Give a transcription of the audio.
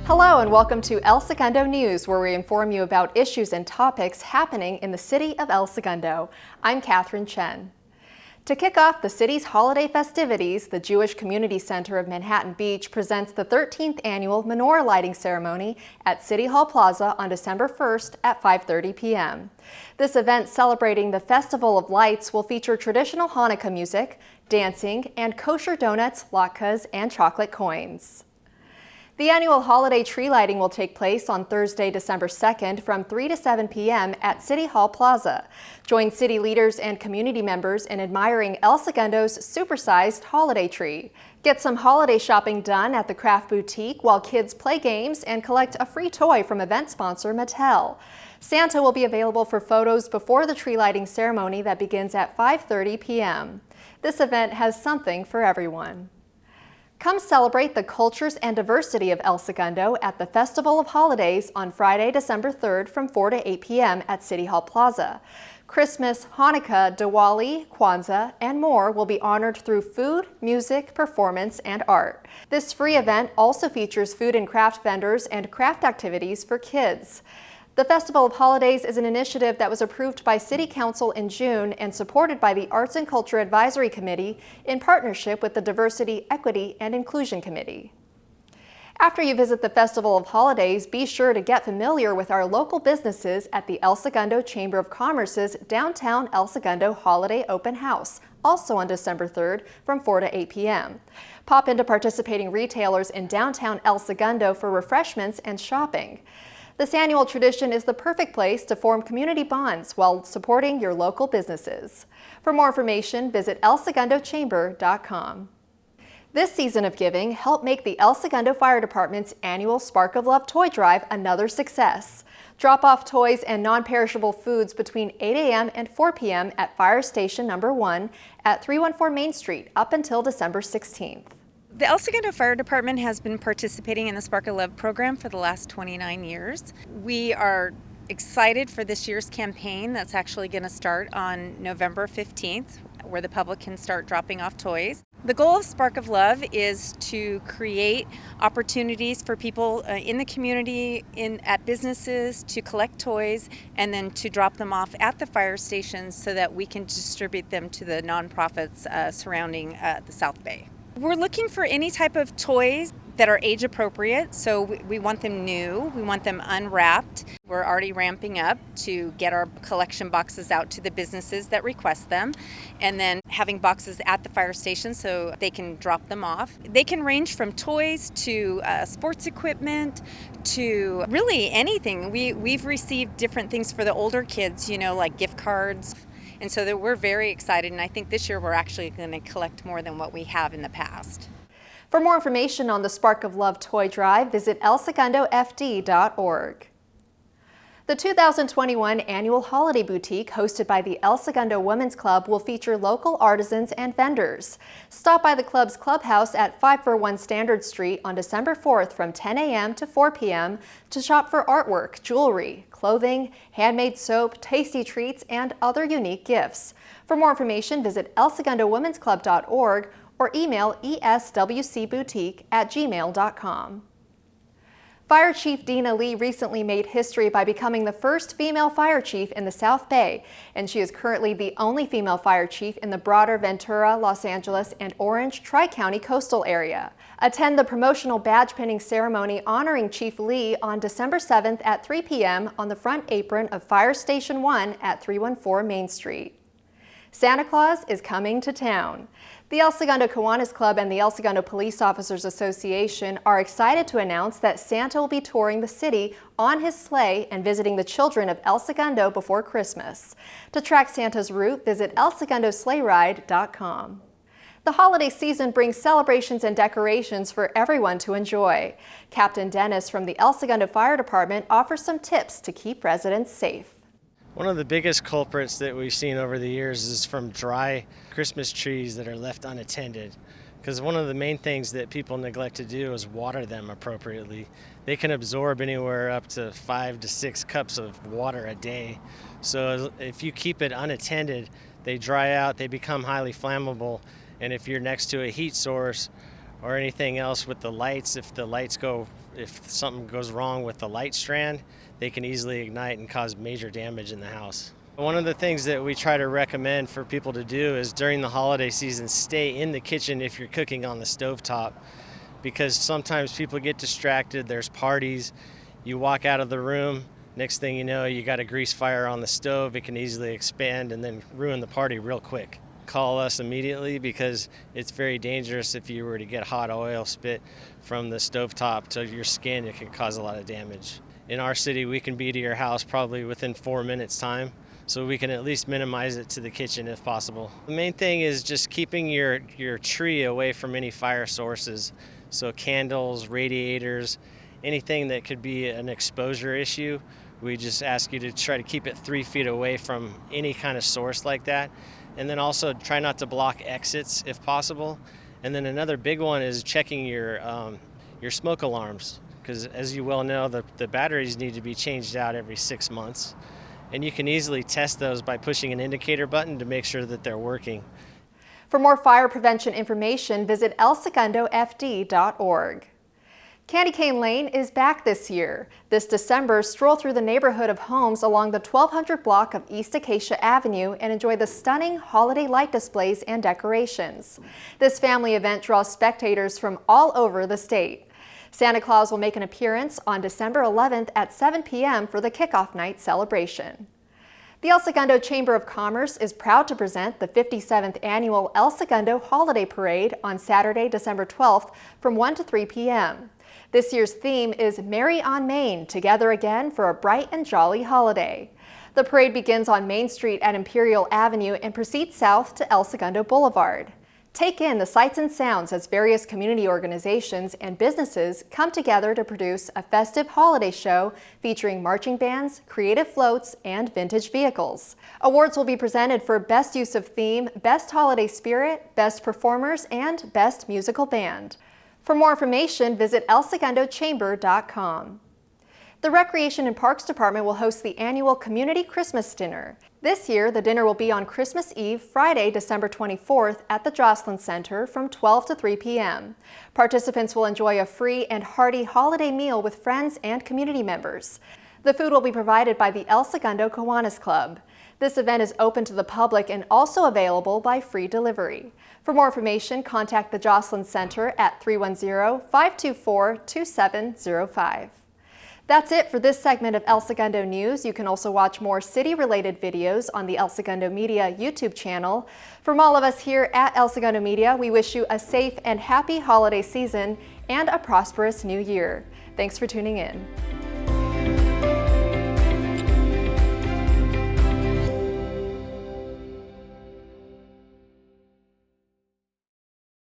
Hello and welcome to El Segundo News, where we inform you about issues and topics happening in the city of El Segundo. I'm Catherine Chen. To kick off the city's holiday festivities, the Jewish Community Center of Manhattan Beach presents the 13th annual Menorah Lighting ceremony at City Hall Plaza on December 1st at 5:30 p.m. This event celebrating the Festival of Lights will feature traditional Hanukkah music, dancing, and kosher donuts, latkes, and chocolate coins. The annual holiday tree lighting will take place on Thursday, December 2nd from 3 to 7 p.m. at City Hall Plaza. Join city leaders and community members in admiring El Segundo's supersized holiday tree. Get some holiday shopping done at the Craft Boutique while kids play games and collect a free toy from event sponsor Mattel. Santa will be available for photos before the tree lighting ceremony that begins at 5:30 p.m. This event has something for everyone. Come celebrate the cultures and diversity of El Segundo at the Festival of Holidays on Friday, December 3rd from 4 to 8 p.m. at City Hall Plaza. Christmas, Hanukkah, Diwali, Kwanzaa, and more will be honored through food, music, performance, and art. This free event also features food and craft vendors and craft activities for kids. The Festival of Holidays is an initiative that was approved by City Council in June and supported by the Arts and Culture Advisory Committee in partnership with the Diversity, Equity, and Inclusion Committee. After you visit the Festival of Holidays, be sure to get familiar with our local businesses at the El Segundo Chamber of Commerce's Downtown El Segundo Holiday Open House, also on December 3rd from 4 to 8 p.m. Pop into participating retailers in downtown El Segundo for refreshments and shopping. This annual tradition is the perfect place to form community bonds while supporting your local businesses. For more information, visit elsegundochamber.com. This season of giving helped make the El Segundo Fire Department's annual Spark of Love toy drive another success. Drop off toys and non-perishable foods between 8 a.m. and 4 p.m. at Fire Station Number 1 at 314 Main Street up until December 16th. The El Segundo Fire Department has been participating in the Spark of Love program for the last 29 years. We are excited for this year's campaign that's actually going to start on November 15th, where the public can start dropping off toys. The goal of Spark of Love is to create opportunities for people in the community, at businesses, to collect toys and then to drop them off at the fire stations so that we can distribute them to the nonprofits surrounding the South Bay. We're looking for any type of toys that are age appropriate, so we want them new, we want them unwrapped. We're already ramping up to get our collection boxes out to the businesses that request them, and then having boxes at the fire station so they can drop them off. They can range from toys to sports equipment to really anything. We've received different things for the older kids, like gift cards. And so we're very excited, and I think this year we're actually going to collect more than what we have in the past. For more information on the Spark of Love toy drive, visit elsegundofd.org. The 2021 annual holiday boutique hosted by the El Segundo Women's Club will feature local artisans and vendors. Stop by the club's clubhouse at 541 Standard Street on December 4th from 10 a.m. to 4 p.m. to shop for artwork, jewelry, clothing, handmade soap, tasty treats, and other unique gifts. For more information, visit elsegundowomensclub.org or email eswcboutique@gmail.com. Fire Chief Deena Lee recently made history by becoming the first female fire chief in the South Bay, and she is currently the only female fire chief in the broader Ventura, Los Angeles, and Orange Tri-County coastal area. Attend the promotional badge pinning ceremony honoring Chief Lee on December 7th at 3 p.m. on the front apron of Fire Station 1 at 314 Main Street. Santa Claus is coming to town. The El Segundo Kiwanis Club and the El Segundo Police Officers Association are excited to announce that Santa will be touring the city on his sleigh and visiting the children of El Segundo before Christmas. To track Santa's route, visit elsegundosleighride.com. The holiday season brings celebrations and decorations for everyone to enjoy. Captain Dennis from the El Segundo Fire Department offers some tips to keep residents safe. One of the biggest culprits that we've seen over the years is from dry Christmas trees that are left unattended. Because one of the main things that people neglect to do is water them appropriately. They can absorb anywhere up to 5 to 6 cups of water a day. So if you keep it unattended, they dry out, they become highly flammable, and if you're next to a heat source or anything else with the lights. If something goes wrong with the light strand, they can easily ignite and cause major damage in the house. One of the things that we try to recommend for people to do is during the holiday season, stay in the kitchen if you're cooking on the stovetop, because sometimes people get distracted, there's parties, you walk out of the room, next thing you know, you got a grease fire on the stove, it can easily expand and then ruin the party real quick. Call us immediately, because it's very dangerous if you were to get hot oil spit from the stovetop to your skin. It can cause a lot of damage. In our city, we can be to your house probably within 4 minutes time, so we can at least minimize it to the kitchen if possible. The main thing is just keeping your tree away from any fire sources, so candles, radiators, anything that could be an exposure issue. We just ask you to try to keep it 3 feet away from any kind of source like that. And then also try not to block exits if possible. And then another big one is checking your smoke alarms, because as you well know, the batteries need to be changed out every 6 months. And you can easily test those by pushing an indicator button to make sure that they're working. For more fire prevention information, visit elsegundofd.org. Candy Cane Lane is back this year. This December, stroll through the neighborhood of homes along the 1200 block of East Acacia Avenue and enjoy the stunning holiday light displays and decorations. This family event draws spectators from all over the state. Santa Claus will make an appearance on December 11th at 7 p.m. for the kickoff night celebration. The El Segundo Chamber of Commerce is proud to present the 57th Annual El Segundo Holiday Parade on Saturday, December 12th from 1 to 3 p.m. This year's theme is Merry on Main, together again for a bright and jolly holiday. The parade begins on Main Street at Imperial Avenue and proceeds south to El Segundo Boulevard. Take in the sights and sounds as various community organizations and businesses come together to produce a festive holiday show featuring marching bands, creative floats, and vintage vehicles. Awards will be presented for Best Use of Theme, Best Holiday Spirit, Best Performers, and Best Musical Band. For more information, visit elsegundochamber.com. The Recreation and Parks Department will host the annual Community Christmas Dinner. This year, the dinner will be on Christmas Eve, Friday, December 24th at the Joslin Center from 12 to 3 p.m. Participants will enjoy a free and hearty holiday meal with friends and community members. The food will be provided by the El Segundo Kiwanis Club. This event is open to the public and also available by free delivery. For more information, contact the Joslin Center at 310-524-2705. That's it for this segment of El Segundo News. You can also watch more city-related videos on the El Segundo Media YouTube channel. From all of us here at El Segundo Media, we wish you a safe and happy holiday season and a prosperous new year. Thanks for tuning in.